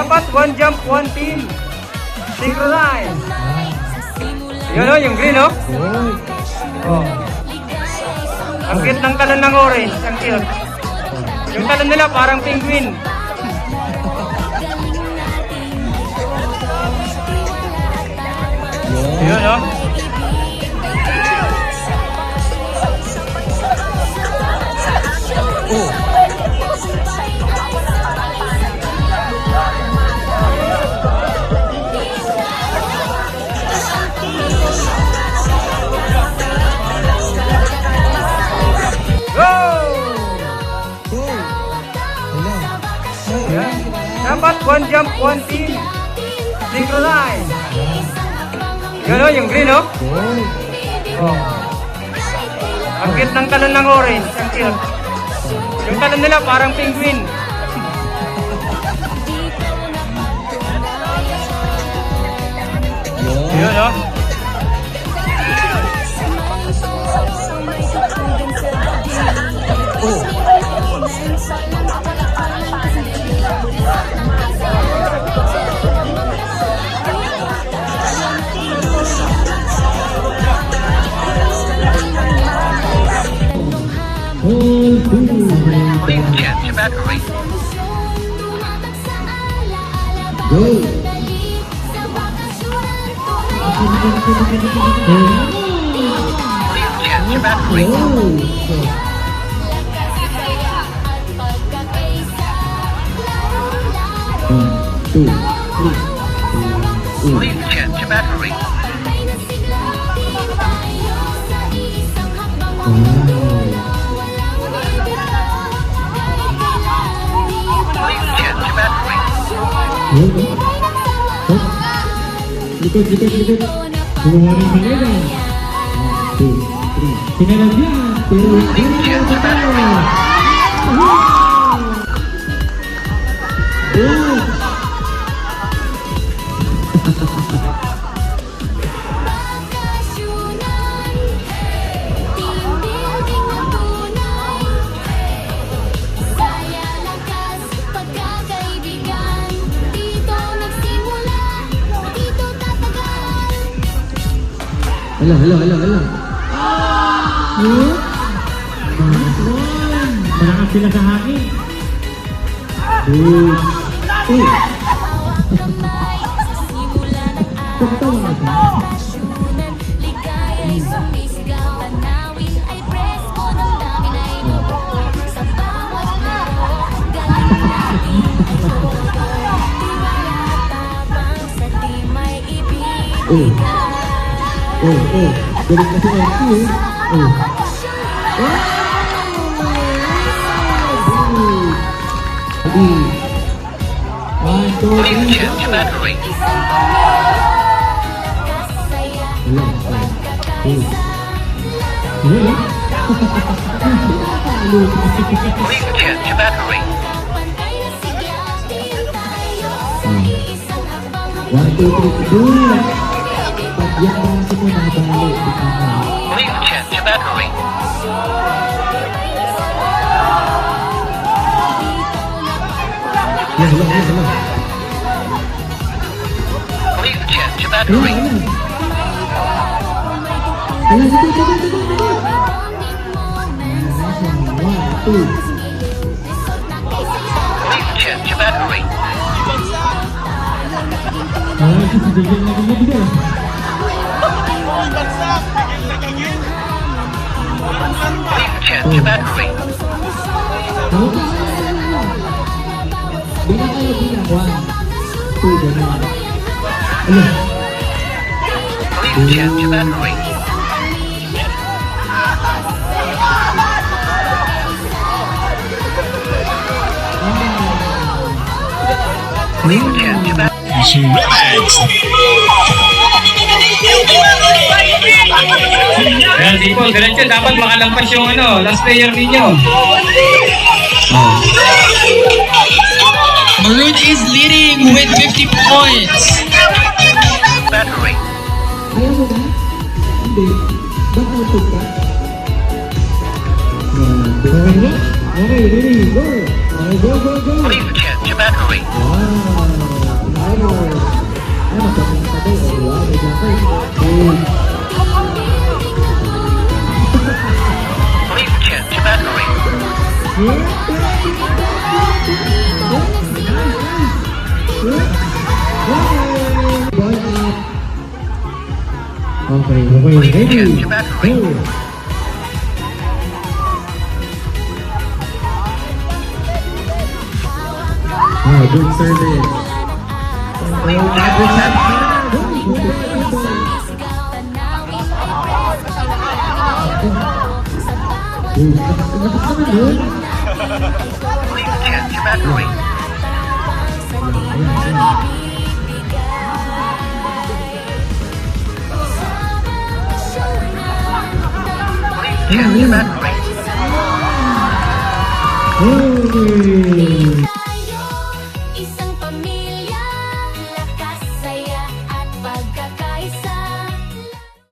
Dapat one jump, one team. Synchronize. Yun o, yung green o. Oh. Ang cute ng talon ng orange. Ang cute. Yung talon nila parang penguin. Yun o. Dapat one jump, one team. Synchronize. Yun o, yung green o. Oh. Ang cute ng talon ng orange. Ang cute. Yung talon nila parang penguin. Yun o. Please charge your battery. Go! Please charge your battery. Please charge your battery. Please charge your battery. Likod. Gumawa ng kanila. 1, 2, 3. Pinalagyan. Please charge your battery. Hala. Malakas sila sa hangin. Galing na si Marky eh. Please charge your battery. Please charge your battery. 1, 2, 3. Pagyak mo kasi mo nakabalik. Please charge your battery. Please charge your battery. Please charge your battery. Please charge your battery. Please charge your battery. Please charge your battery. Kaya tipo, diretso dapat makalampas yung last player ninyo. Maroon is leading with 50 points. Battery. Ayaw mo ba? Hindi. Ba't nautok ka? Okay, ready, go! Okay, go! Please charge your battery. Wow! Please check your battery. Okay, Please ready? check your battery. Go! Oh, good service. Please check your battery. Please check your battery. Please check your battery. Hey! Isang pamilya